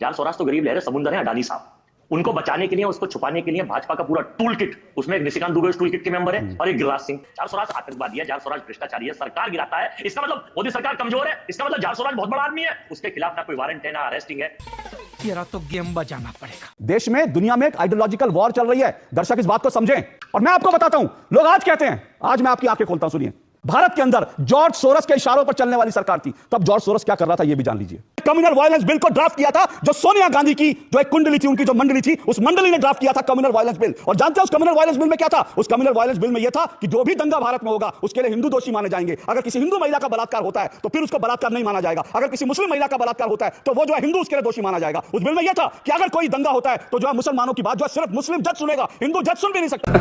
जाल स्वराज तो गरीब लहरें समुंदर है अडानी साहब, उनको बचाने के लिए, उसको छुपाने के लिए भाजपा का पूरा टूल किट, उसमें एक निशिकांत दुबे उस टूल किट के मेंबर है और एक गिरिराज सिंह। जाल स्वराज आतंकवादी है, जाल स्वराज भ्रष्टाचारी है, सरकार गिराता है, इसका मतलब मोदी सरकार कमजोर है, इसका मतलब जाल स्वराज बहुत बड़ा आदमी है, उसके खिलाफ ना कोई वारंट है ना अरेस्टिंग है। तेरा तो गेम बजाना पड़ेगा। देश में, दुनिया में एक आइडियोलॉजिकल वॉर चल रही है, दर्शक इस बात को समझें। और मैं आपको बताता हूं, लोग आज कहते हैं, आज मैं आपकी आंखें खोलता हूं, सुनिए। भारत के अंदर जॉर्ज सोरस के इशारों पर चलने वाली सरकार थी, तब जॉर्ज सोरस क्या कर रहा था यह भी जान लीजिए। कम्युनल वायलेंस बिल को ड्राफ्ट किया था जो सोनिया गांधी की जो एक कुंडली थी, उनकी जो मंडली थी, उस मंडली ने ड्राफ्ट किया था कम्युनल वायलेंस बिल। और जानते हैं उस कम्युनल वायलेंस बिल में क्या था? उस कम्युनल वायलेंस बिल में यह था कि जो भी दंगा भारत में होगा उसके लिए हिंदू दोषी माने जाएंगे। अगर किसी हिंदू महिला का बलात्कार होता है तो फिर उसको बलात्कार नहीं माना जाएगा। अगर किसी मुस्लिम महिला का बलात्कार होता है तो वो जो है हिंदू उसके लिए दोषी माना जाएगा। उस बिल में यह था कि अगर कोई दंगा होता है तो जो है मुसलमानों की बात जो है सिर्फ मुस्लिम जज सुनेगा, हिंदू जज सुन भी नहीं सकता।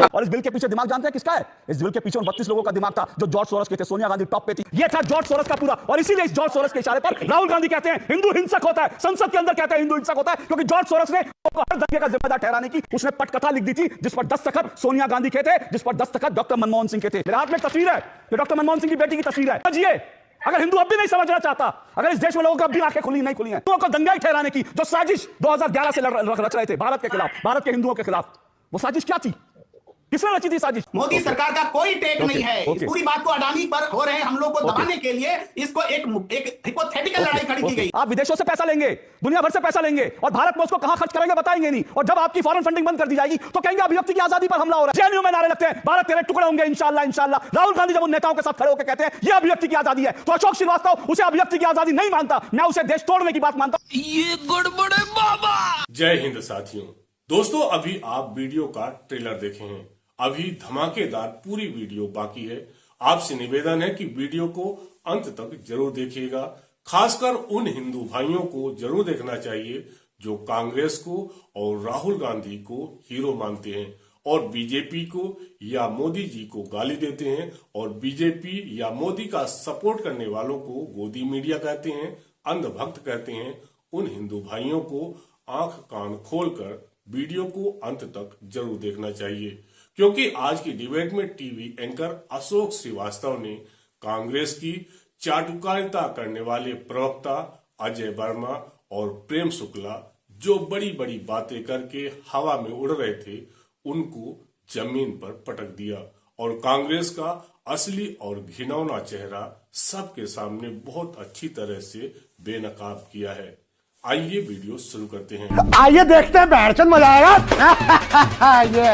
और इस बिल के पीछे दिमाग जानते हैं किसका है? इस बिल के पीछे 32 लोगों का दिमाग था जो जॉर्ज सोरस के थे, सोनिया गांधी टॉप पे थी। यह था जॉर्ज सोरस का पूरा। और इसीलिए इस जॉर्ज सोरस के इशारे पर राहुल गांधी कहते हैं हिंदू हिंसक होता है, संसद के अंदर कहते हैं हिंदू हिंसक होता है, क्योंकि जॉर्ज सोरस ने हर दंगे का जिम्मेदार ठहराने की उसने पटकथा लिख दी थी, जिस पर दस्तखत सोनिया गांधी के थे, जिस पर दस्तखत डॉक्टर मनमोहन सिंह के थे। मेरे हाथ में तस्वीर है, ये डॉक्टर मनमोहन सिंह की बेटी की तस्वीर है। समझिए, अगर हिंदू अब भी नहीं समझना चाहता, अगर इस देश में लोगों की अब भी आंखें खुली नहीं खुली हैं, हिंदुओं को दंगाई ठहराने की जो साजिश 2011 से रच रहे थे भारत के खिलाफ, भारत के हिंदुओं के खिलाफ, वो साजिश क्या थी? किसने रची थी साजिश? मोदी सरकार का कोई टेक नहीं है। इस पूरी बात को अडानी पर हो रहे हम लोग को दबाने के लिए इसको एक हिपोथेटिकल लड़ाई खड़ी की गई। आप विदेशों से पैसा लेंगे, दुनिया भर से पैसा लेंगे और भारत में उसको कहां खर्च करेंगे बताएंगे नहीं। और जब आपकी फॉरेन फंडिंग बंद कर दी जाएगी तो कहेंगे अभिव्यक्ति की आजादी पर हमला हो रहा है। जेएनयू में नारे लगते हैं भारत तेरे टुकड़े होंगे इंशाल्लाह इंशाल्लाह। राहुल गांधी जब उन नेताओं के साथ खड़े होकर कहते हैं यह अभिव्यक्ति की आजादी है, तो अशोक श्रीवास्तव उसे अभिव्यक्ति की आजादी नहीं मानता, मैं उसे देश तोड़ने की बात मानता हूं। ये गड़बड़ है बाबा। जय हिंद साथियों। दोस्तों, अभी आप वीडियो का ट्रेलर देखे हैं, अभी धमाकेदार पूरी वीडियो बाकी है। आपसे निवेदन है कि वीडियो को अंत तक जरूर देखिएगा। खासकर उन हिंदू भाइयों को जरूर देखना चाहिए जो कांग्रेस को और राहुल गांधी को हीरो मानते हैं और बीजेपी को या मोदी जी को गाली देते हैं और बीजेपी या मोदी का सपोर्ट करने वालों को गोदी मीडिया कहते हैं, अंधभक्त कहते हैं। उन हिंदू भाइयों को आंख कान खोलकर वीडियो को अंत तक जरूर देखना चाहिए, क्योंकि आज की डिबेट में टीवी एंकर अशोक श्रीवास्तव ने कांग्रेस की चाटुकारिता करने वाले प्रवक्ता अजय वर्मा और प्रेम शुक्ला जो बड़ी बड़ी बातें करके हवा में उड़ रहे थे, उनको जमीन पर पटक दिया और कांग्रेस का असली और घिनौना चेहरा सबके सामने बहुत अच्छी तरह से बेनकाब किया है। आइए वीडियो शुरू करते हैं। आइए देखते हैं, बैठचंद मजा आएगा।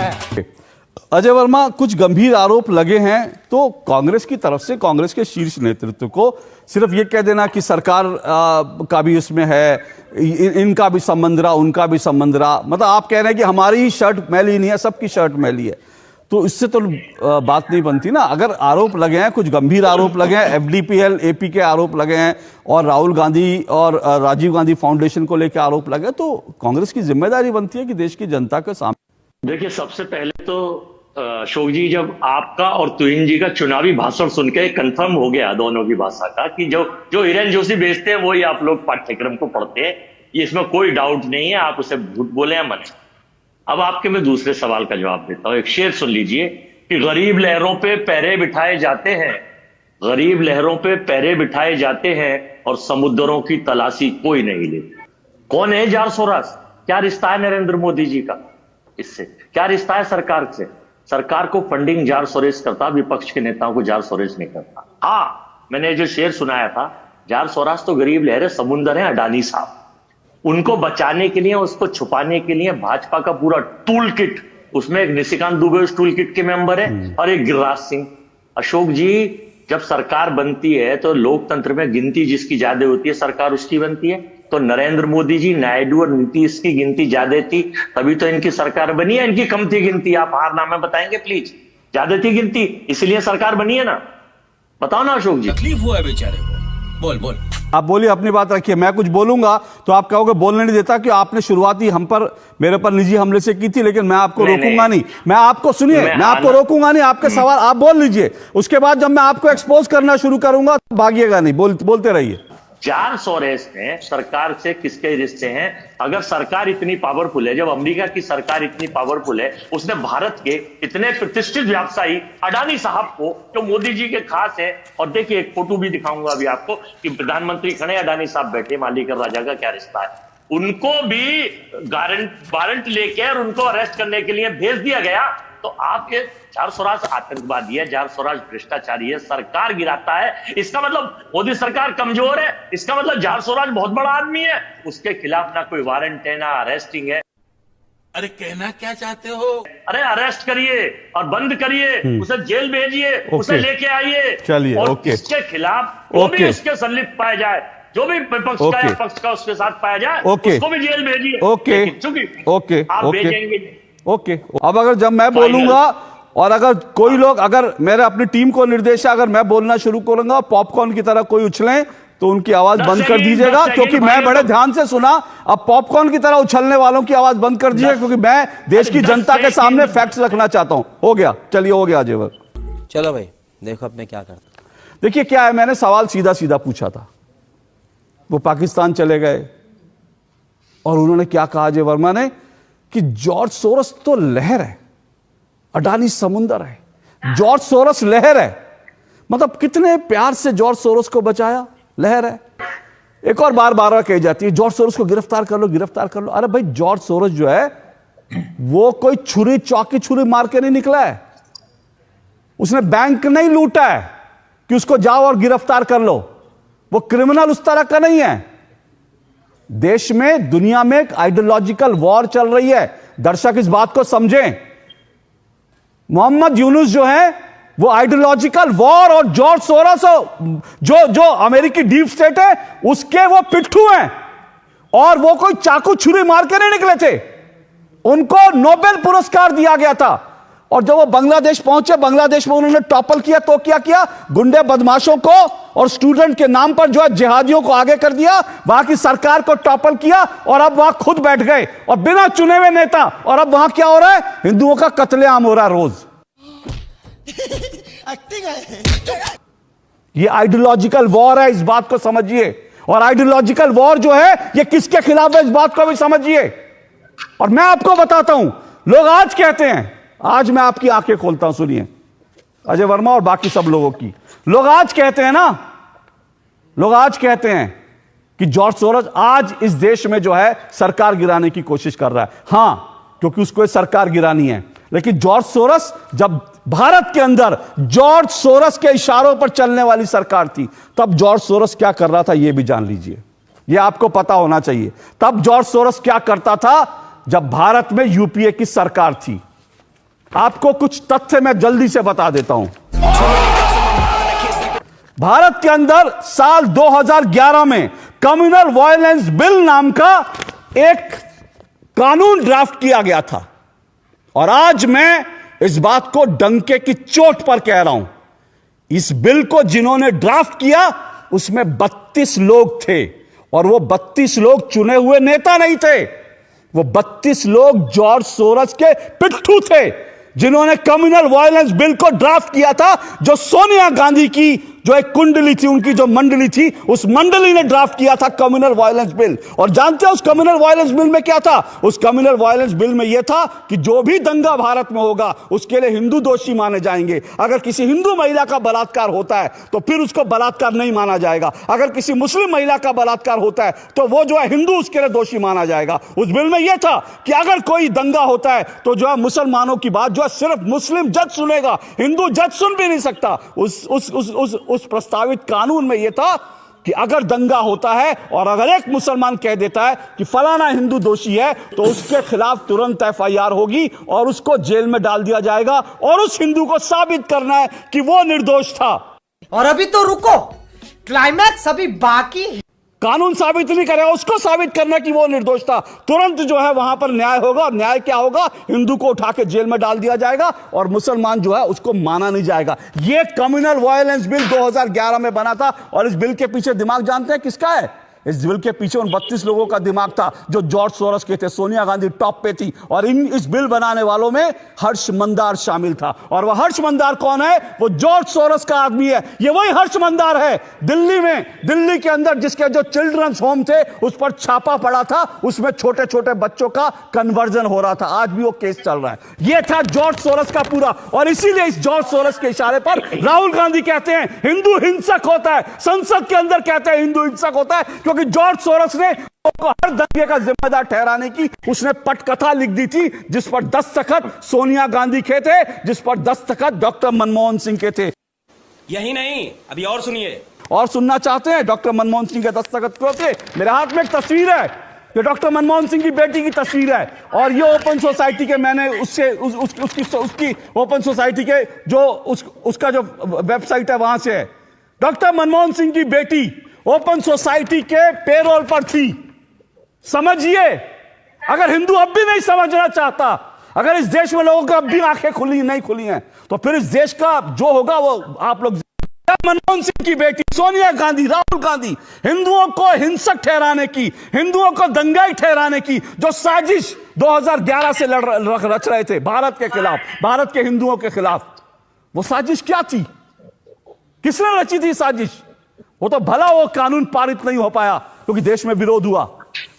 अजय वर्मा, कुछ गंभीर आरोप लगे हैं, तो कांग्रेस की तरफ से कांग्रेस के शीर्ष नेतृत्व को सिर्फ ये कह देना कि सरकार का भी इसमें है, इनका भी संबंध रहा, उनका भी संबंध रहा, मतलब आप कह रहे हैं कि हमारी शर्ट मैली नहीं है, सबकी शर्ट मैली है, तो इससे तो बात नहीं बनती ना। अगर आरोप लगे हैं, कुछ गंभीर आरोप लगे हैं, एफडीपीएल एपी के आरोप लगे हैं और राहुल गांधी और राजीव गांधी फाउंडेशन को लेकर आरोप लगे, तो कांग्रेस की जिम्मेदारी बनती है कि देश की जनता के सामने। देखिए, सबसे पहले तो अशोक जी, जब आपका और तुहिन जी का चुनावी भाषण सुन के कंफर्म हो गया दोनों की भाषा का कि जो हिरेन जोशी भेजते हैं वही आप लोग पाठ्यक्रम को पढ़ते हैं, ये इसमें कोई डाउट नहीं है, आप उसे झूठ बोले या मने। अब आपके मैं दूसरे सवाल का जवाब देता हूं। एक शेर सुन लीजिए कि गरीब लहरों पे पैरे बिठाए जाते हैं, गरीब लहरों पे पैरे बिठाए जाते हैं और समुद्रों की तलाशी कोई नहीं लेता। कौन है जाल स्वराज? क्या रिश्ता है नरेंद्र मोदी जी का इससे? क्या रिश्ता है सरकार से? सरकार को फंडिंग जाल सोरेस करता, विपक्ष के नेताओं को जाल सोरेस नहीं करता। हाँ, मैंने जो शेर सुनाया था, जाल स्वराज तो गरीब लहरें समुंदर है अडानी साहब, उनको बचाने के लिए, उसको छुपाने के लिए भाजपा का पूरा टूल किट, उसमें एक निशिकांत दुबे उस टूल किट के मेंबर है और एक गिरिराज सिंह। अशोक जी, जब सरकार बनती है तो लोकतंत्र में गिनती जिसकी ज्यादा होती है सरकार उसकी बनती है। तो नरेंद्र मोदी जी, नायडू और नीतीश की गिनती ज्यादा थी, तभी तो इनकी सरकार बनी है। इनकी कम थी गिनती, आप हार नामे बताएंगे प्लीज? ज्यादा थी गिनती, इसलिए सरकार बनी है ना? बताओ ना अशोक जी। तकलीफ हुआ है बेचारे को। बोल बोल, आप बोलिए, अपनी बात रखिए। मैं कुछ बोलूंगा तो आप कहोगे बोलने नहीं देता, कि आपने शुरुआती हम पर, मेरे पर निजी हमले से की थी, लेकिन मैं आपको रोकूंगा नहीं। मैं आपको, सुनिए, मैं आपको रोकूंगा नहीं, आपके सवाल आप बोल लीजिए, उसके बाद जब मैं आपको एक्सपोज करना शुरू करूंगा तो भागिएगा नहीं, बोलते रहिए। जॉर्ज सोरोस ने सरकार से किसके रिश्ते हैं? अगर सरकार इतनी पावरफुल है, जब अमेरिका की सरकार इतनी पावरफुल है, उसने भारत के इतने प्रतिष्ठित व्यवसायी अडानी साहब को, जो मोदी जी के खास है, और देखिए एक फोटो भी दिखाऊंगा अभी आपको कि प्रधानमंत्री खड़े, अडानी साहब बैठे, मालिक और राजा का क्या रिश्ता है, उनको भी वारंट लेके और उनको अरेस्ट करने के लिए भेज दिया गया। तो आपके जॉर्ज सोरोस आतंकवादी है, जॉर्ज सोरोस भ्रष्टाचारी है, सरकार गिराता है, इसका मतलब मोदी सरकार कमजोर है, इसका मतलब जॉर्ज सोरोस बहुत बड़ा आदमी है, उसके खिलाफ ना कोई वारंट है, ना अरेस्टिंग है। अरे कहना क्या चाहते हो? अरे अरेस्ट करिए और बंद करिए, उसे जेल भेजिए, उसे लेके आइए, चलिए, और ओके, इसके खिलाफ जो भी उसके संलिप्त पाया जाए, जो भी विपक्ष का या पक्ष का उसके साथ पाया जाए, उसको भी जेल भेजिए। ओके, चूंकि आप भेजेंगे। ओके, अब अगर जब मैं बोलूंगा और अगर कोई लोग, अगर मेरे अपनी टीम को निर्देश है, अगर मैं बोलना शुरू करूंगा पॉपकॉर्न की तरह कोई उछलें तो उनकी आवाज बंद कर दीजिएगा, क्योंकि मैं बड़े ध्यान से सुना। अब पॉपकॉर्न की तरह उछलने वालों की आवाज बंद कर दीजिए, क्योंकि मैं देश की जनता के सामने फैक्ट्स रखना चाहता हूं। हो गया, चलिए हो गया जेवर। चलो भाई देखो अब मैं क्या करता। देखिए क्या है, मैंने सवाल सीधा सीधा पूछा था, वो पाकिस्तान चले गए और उन्होंने क्या कहा अजय वर्मा ने कि जॉर्ज सोरोस तो लहर है, अडानी समुंदर है, जॉर्ज सोरोस लहर है। मतलब कितने प्यार से जॉर्ज सोरोस को बचाया, लहर है। एक और बार बार कही जाती है जॉर्ज सोरोस को गिरफ्तार कर लो, गिरफ्तार कर लो। अरे भाई जॉर्ज सोरोस जो है वो कोई छुरी चौकी छुरी मार के नहीं निकला है, उसने बैंक नहीं लूटा है कि उसको जाओ और गिरफ्तार कर लो। वो क्रिमिनल उस तरह का नहीं है। देश में, दुनिया में एक आइडियोलॉजिकल वॉर चल रही है, दर्शक इस बात को समझें। मोहम्मद यूनुस जो है वो आइडियोलॉजिकल वॉर, और जॉर्ज सोरोस जो अमेरिकी डीप स्टेट है उसके वो पिट्ठू हैं, और वो कोई चाकू छुरी मार के नहीं निकले थे। उनको नोबेल पुरस्कार दिया गया था, और जब वो बांग्लादेश पहुंचे, बांग्लादेश में उन्होंने टॉपल किया तो क्या किया, गुंडे बदमाशों को और स्टूडेंट के नाम पर जो है जिहादियों को आगे कर दिया, वहां की सरकार को टॉपल किया, और अब वहां खुद बैठ गए और बिना चुने हुए नेता। और अब वहां क्या हो रहा है, हिंदुओं का कत्लेआम हो रहा है रोज। ये आइडियोलॉजिकल वॉर है, इस बात को समझिए। और आइडियोलॉजिकल वॉर जो है ये किसके खिलाफ है, इस बात को भी समझिए। और मैं आपको बताता हूं, लोग आज कहते हैं, आज मैं आपकी आंखें खोलता हूं, सुनिए अजय वर्मा और बाकी सब लोगों की। लोग आज कहते हैं ना, लोग आज कहते हैं कि जॉर्ज सोरोस आज इस देश में जो है सरकार गिराने की कोशिश कर रहा है। हां, क्योंकि उसको सरकार गिरानी है। लेकिन जॉर्ज सोरोस, जब भारत के अंदर जॉर्ज सोरोस के इशारों पर चलने वाली सरकार थी, तब जॉर्ज सोरोस क्या कर रहा था यह भी जान लीजिए, यह आपको पता होना चाहिए। तब जॉर्ज सोरोस क्या करता था जब भारत में यूपीए की सरकार थी। आपको कुछ तथ्य मैं जल्दी से बता देता हूं। भारत के अंदर साल 2011 में कम्युनल वायलेंस बिल नाम का एक कानून ड्राफ्ट किया गया था, और आज मैं इस बात को डंके की चोट पर कह रहा हूं, इस बिल को जिन्होंने ड्राफ्ट किया उसमें 32 लोग थे, और वो 32 लोग चुने हुए नेता नहीं थे, वो 32 लोग जॉर्ज सोरोस के पिट्ठू थे, जिन्होंने कम्युनल वायलेंस बिल को ड्राफ्ट किया था, जो सोनिया गांधी की जो एक कुंडली थी, उनकी जो मंडली थी, उस मंडली ने ड्राफ्ट किया था कम्युनल वायलेंस बिल। और जानते हैं उस कम्युनल वायलेंस बिल में क्या था? उस कम्युनल वायलेंस बिल में यह था कि जो भी दंगा भारत में होगा उसके लिए हिंदू दोषी माने जाएंगे। अगर किसी हिंदू महिला का बलात्कार होता है तो फिर उसको बलात्कार नहीं माना जाएगा। अगर किसी मुस्लिम महिला का बलात्कार होता है तो वो जो है हिंदू उसके लिए दोषी माना जाएगा। उस बिल में यह था कि अगर कोई दंगा होता है तो जो है मुसलमानों की बात जो है सिर्फ मुस्लिम जज सुनेगा, हिंदू जज सुन भी नहीं सकता। उस प्रस्तावित कानून में यह था कि अगर दंगा होता है और अगर एक मुसलमान कह देता है कि फलाना हिंदू दोषी है तो उसके खिलाफ तुरंत एफआईआर होगी और उसको जेल में डाल दिया जाएगा, और उस हिंदू को साबित करना है कि वो निर्दोष था। और अभी तो रुको, क्लाइमैक्स अभी बाकी है। कानून साबित नहीं करेगा, उसको साबित करना कि वो निर्दोष था। तुरंत जो है वहां पर न्याय होगा, और न्याय क्या होगा? हिंदू को उठा के जेल में डाल दिया जाएगा और मुसलमान जो है उसको माना नहीं जाएगा। ये कम्युनल वायलेंस बिल 2011 में बना था, और इस बिल के पीछे दिमाग जानते हैं किसका है? इस बिल के पीछे उन 32 लोगों का दिमाग था जो जॉर्ज सोरस के थे। सोनिया गांधी टॉप पे थी और इस बिल बनाने वालों में हर्ष मंदार शामिल था। और वह हर्ष मंदार कौन है? वो जॉर्ज सोरस का आदमी है। ये वही हर्ष मंदार है दिल्ली के अंदर जिसके जो चिल्ड्रंस होम थे उस पर छापा पड़ा था, उसमें छोटे छोटे बच्चों का कन्वर्जन हो रहा था। आज भी वो केस चल रहा है। ये था जॉर्ज सोरस का पूरा। और इसीलिए इस जॉर्ज सोरस के इशारे पर राहुल गांधी कहते हैं हिंदू हिंसक होता है, संसद के अंदर कहते हैं हिंदू हिंसक होता है, क्योंकि जॉर्ज सोरस ने को हर दंगे का जिम्मेदार ठहराने की उसने पटकथा लिख दी थी, जिस पर दस्तखत सोनिया गांधी के थे, जिस पर दस्तखत डॉक्टर मनमोहन सिंह के थे। यही नहीं, अभी और सुनिए। और सुनना चाहते हैं डॉक्टर मनमोहन सिंह के दस्तखत क्यों थे? मेरे हाथ में एक तस्वीर है, ये डॉक्टर मनमोहन सिंह की बेटी की तस्वीर है। और ये ओपन सोसाइटी के मैंने उसकी ओपन सोसाइटी के जो उसका जो वेबसाइट है वहां से है। डॉक्टर मनमोहन सिंह की बेटी ओपन सोसाइटी के पेरोल पर थी। समझिए, अगर हिंदू अब भी नहीं समझना चाहता, अगर इस देश में लोगों की अब भी आंखें खुली नहीं खुली हैं, तो फिर इस देश का जो होगा वो आप लोग। मनमोहन सिंह की बेटी सोनिया गांधी, राहुल गांधी हिंदुओं को हिंसक ठहराने की, हिंदुओं को दंगाई ठहराने की जो साजिश 2011 से रच रहे थे भारत के खिलाफ, भारत के हिंदुओं के खिलाफ, वो साजिश क्या थी? किसने रची थी साजिश? वो तो भला वो कानून पारित नहीं हो पाया क्योंकि देश में विरोध हुआ,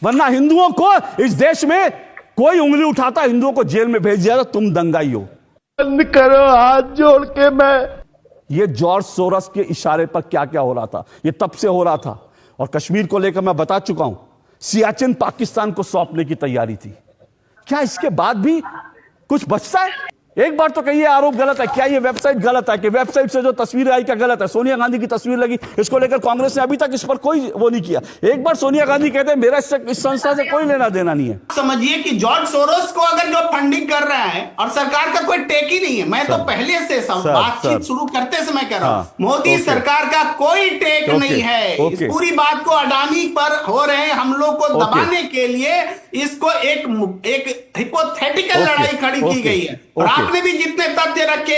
वरना हिंदुओं को इस देश में कोई उंगली उठाता हिंदुओं को जेल में भेज दिया, तुम दंगाई हो। बंद करो हाथ जोड़ के। मैं ये जॉर्ज सोरस के इशारे पर क्या क्या हो रहा था, ये तब से हो रहा था। और कश्मीर को लेकर मैं बता चुका हूं, सियाचिन पाकिस्तान को सौंपने की तैयारी थी। क्या इसके बाद भी कुछ बचता है? एक बार तो कहिए आरोप गलत है। क्या ये वेबसाइट गलत है कि वेबसाइट से जो तस्वीर आई क्या गलत है? सोनिया गांधी की तस्वीर लगी, इसको लेकर कांग्रेस ने अभी तक इस पर कोई वो नहीं किया। एक बार सोनिया गांधी कहते हैं मेरा इस संस्था से कोई लेना देना नहीं है। समझिए कि जॉर्ज सोरोस को अगर जो फंडिंग कर रहा है और सरकार का कोई टेक ही नहीं है, मैं तो पहले से बातचीत शुरू करते समय कह रहा हूं, मोदी सरकार का कोई टेक नहीं है। इस पूरी बात को अडानी पर हो रहे हैं हम लोग को दबाने के लिए इसको एक हिपोथेटिकल लड़ाई खड़ी की गई है। और आपने भी जितने तथ्य रखे,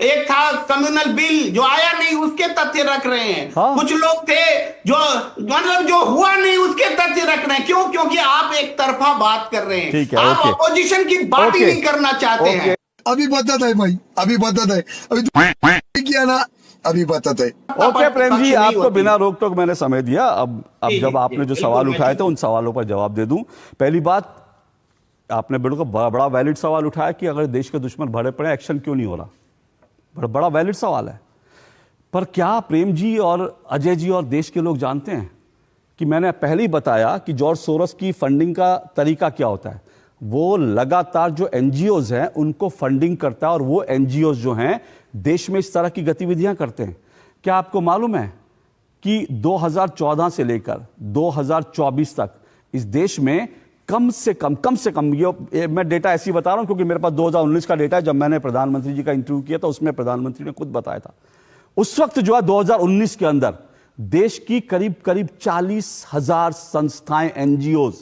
एक था कम्युनल बिल जो आया नहीं उसके तथ्य रख रहे हैं। कुछ लोग थे जो मतलब जो हुआ नहीं उसके तथ्य रख रहे हैं। क्यों? क्योंकि आप एक तरफा बात कर रहे हैं, आप अपोजिशन की बात ही नहीं करना चाहते हैं। अभी बताता है भाई, अभी बताता है, अभी किया ना, अभी बताता है। ओके प्रेम जी, आपको बिना रोक टोक मैंने समय दिया। अब जब आपने जो सवाल उठाए थे उन सवालों पर जवाब दे दूं। पहली बात, आपने बिल्कुल बड़ा वैलिड सवाल उठाया कि अगर देश के दुश्मन भरे पड़े एक्शन क्यों नहीं हो रहा। बड़ा वैलिड सवाल है। पर क्या प्रेम जी और अजय जी और देश के लोग जानते हैं कि मैंने पहले ही बताया कि जॉर्ज सोरस की फंडिंग का तरीका क्या होता है। वो लगातार जो एनजीओज हैं उनको फंडिंग करता है और वो एनजीओज जो हैं देश में इस तरह की गतिविधियां करते हैं। क्या आपको मालूम है कि 2014 से लेकर 2024 तक इस देश में कम से कम ये मैं डेटा ऐसी बता रहा हूं क्योंकि मेरे पास 2019 का डेटा है। जब मैंने प्रधानमंत्री जी का इंटरव्यू किया था उसमें प्रधानमंत्री ने खुद बताया था, उस वक्त जो है 2019 के अंदर देश की करीब 40,000 संस्थाएं, एनजीओज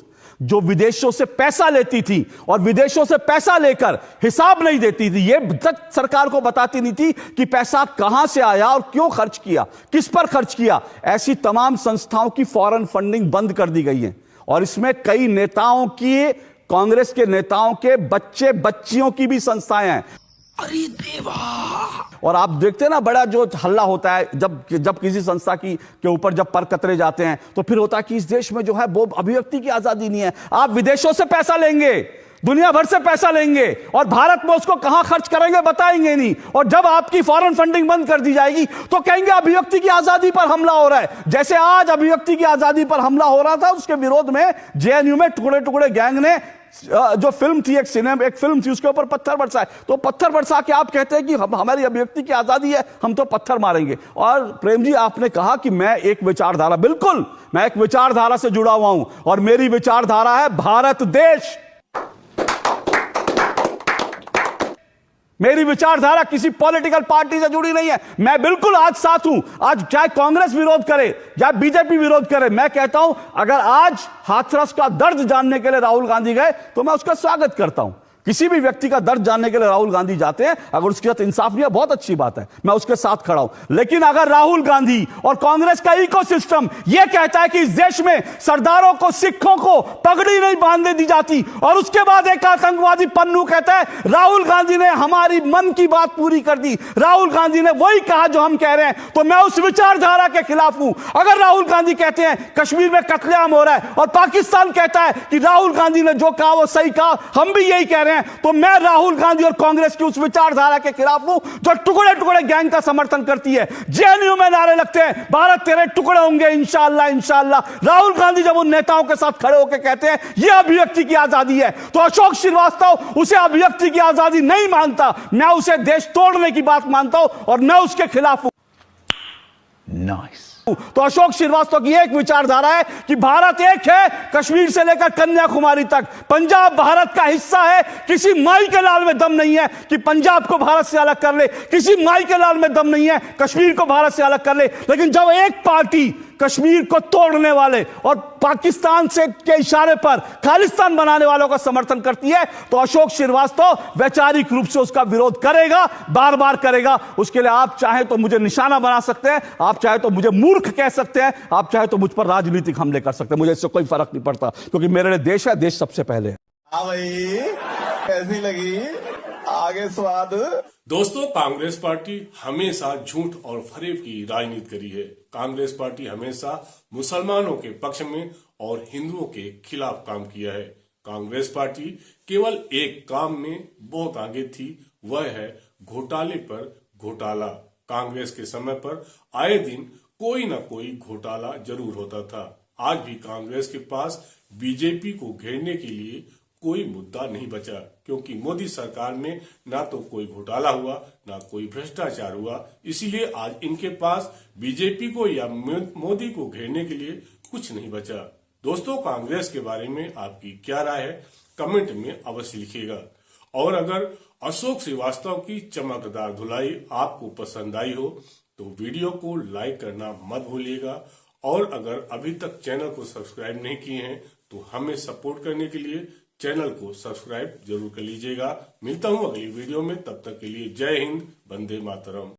जो विदेशों से पैसा लेती थी और विदेशों से पैसा लेकर हिसाब नहीं देती थी, ये तक सरकार को बताती नहीं थी कि पैसा कहां से आया और क्यों खर्च किया, किस पर खर्च किया। ऐसी तमाम संस्थाओं की फॉरेन फंडिंग बंद कर दी गई है और इसमें कई नेताओं की, कांग्रेस के नेताओं के बच्चे बच्चियों की भी संस्थाएं हैं। अरे देवा! और आप देखते हैं ना बड़ा जो हल्ला होता है जब किसी संस्था के ऊपर जब पर कतरे जाते हैं तो फिर होता है कि इस देश में जो है वो अभिव्यक्ति की आजादी नहीं है। आप विदेशों से पैसा लेंगे, दुनिया भर से पैसा लेंगे और भारत में उसको कहां खर्च करेंगे बताएंगे नहीं। और जब आपकी फॉरेन फंडिंग बंद कर दी जाएगी तो कहेंगे अभिव्यक्ति की आजादी पर हमला हो रहा है। जैसे आज अभिव्यक्ति की आजादी पर हमला हो रहा था, उसके विरोध में जेएनयू में टुकड़े टुकड़े गैंग ने जो फिल्म थी, एक फिल्म थी, उसके ऊपर पत्थर बरसाए। तो पत्थर बरसा के आप कहते हैं कि हमारी अभिव्यक्ति की आजादी है, हम तो पत्थर मारेंगे। और प्रेम जी, आपने कहा कि मैं एक विचारधारा, बिल्कुल मैं एक विचारधारा से जुड़ा हुआ हूं और मेरी विचारधारा है भारत देश। मेरी विचारधारा किसी पॉलिटिकल पार्टी से जुड़ी नहीं है। मैं बिल्कुल आज साथ हूं। आज चाहे कांग्रेस विरोध करे या बीजेपी विरोध करे, मैं कहता हूं अगर आज हाथरस का दर्द जानने के लिए राहुल गांधी गए तो मैं उसका स्वागत करता हूं। किसी भी व्यक्ति का दर्द जानने के लिए राहुल गांधी जाते हैं, अगर उसके साथ इंसाफ नहीं है बहुत अच्छी बात है, मैं उसके साथ खड़ा हूं। लेकिन अगर राहुल गांधी और कांग्रेस का इकोसिस्टम यह कहता है कि इस देश में सरदारों को, सिखों को पगड़ी नहीं बांधने दी जाती, और उसके बाद एक आतंकवादी पन्नू कहता है राहुल गांधी ने हमारी मन की बात पूरी कर दी, राहुल गांधी ने वही कहा जो हम कह रहे हैं, तो मैं उस विचारधारा के खिलाफ हूं। अगर राहुल गांधी कहते हैं कश्मीर में कत्लेआम हो रहा है और पाकिस्तान कहता है कि राहुल गांधी ने जो कहा वो सही कहा, हम भी यही कह रहे हैं, तो मैं राहुल गांधी और कांग्रेस की उस विचारधारा के खिलाफ हूं जो टुकड़े टुकड़े गैंग का समर्थन करती है। जेएनयू में नारे लगते हैं भारत तेरे टुकड़े होंगे इंशाअल्लाह इंशाअल्लाह। राहुल गांधी जब उन नेताओं के साथ खड़े होकर कहते हैं यह अभिव्यक्ति की आजादी है, तो अशोक श्रीवास्तव उसे अभिव्यक्ति की आजादी नहीं मानता, मैं उसे देश तोड़ने की बात मानता हूं और मैं उसके खिलाफ हूं। नाइस। तो अशोक श्रीवास्तव की एक विचारधारा है कि भारत एक है, कश्मीर से लेकर कन्याकुमारी तक, पंजाब भारत का हिस्सा है, किसी माई के लाल में दम नहीं है कि पंजाब को भारत से अलग कर ले, किसी माई के लाल में दम नहीं है कश्मीर को भारत से अलग कर ले। लेकिन जब एक पार्टी कश्मीर को तोड़ने वाले और पाकिस्तान से के इशारे पर खालिस्तान बनाने वालों का समर्थन करती है, तो अशोक श्रीवास्तव वैचारिक रूप से उसका विरोध करेगा, बार बार करेगा। उसके लिए आप चाहे तो मुझे निशाना बना सकते हैं, आप चाहे तो मुझे मूर्ख कह सकते हैं, आप चाहे तो मुझ पर राजनीतिक हमले कर सकते हैं, मुझे इससे कोई फर्क नहीं पड़ता, क्योंकि मेरे लिए देश है, देश सबसे पहले है। हाँ भाई, कैसी लगी आगे स्वाद? दोस्तों, कांग्रेस पार्टी हमेशा झूठ और फरेब की राजनीति करी है। कांग्रेस पार्टी हमेशा मुसलमानों के पक्ष में और हिंदुओं के खिलाफ काम किया है। कांग्रेस पार्टी केवल एक काम में बहुत आगे थी, वह है घोटाले पर घोटाला। कांग्रेस के समय पर आए दिन कोई ना कोई घोटाला जरूर होता था। आज भी कांग्रेस के पास बीजेपी को घेरने के लिए कोई मुद्दा नहीं बचा, क्योंकि मोदी सरकार में ना तो कोई घोटाला हुआ, ना कोई भ्रष्टाचार हुआ। इसीलिए आज इनके पास बीजेपी को या मोदी को घेरने के लिए कुछ नहीं बचा। दोस्तों, कांग्रेस के बारे में आपकी क्या राय है, कमेंट में अवश्य लिखिएगा। और अगर अशोक श्रीवास्तव की चमकदार धुलाई आपको पसंद आई हो तो वीडियो को लाइक करना मत भूलिएगा। और अगर अभी तक चैनल को सब्सक्राइब नहीं किए हैं तो हमें सपोर्ट करने के लिए चैनल को सब्सक्राइब जरूर कर लीजिएगा। मिलता हूं अगली वीडियो में, तब तक के लिए जय हिंद, वंदे मातरम।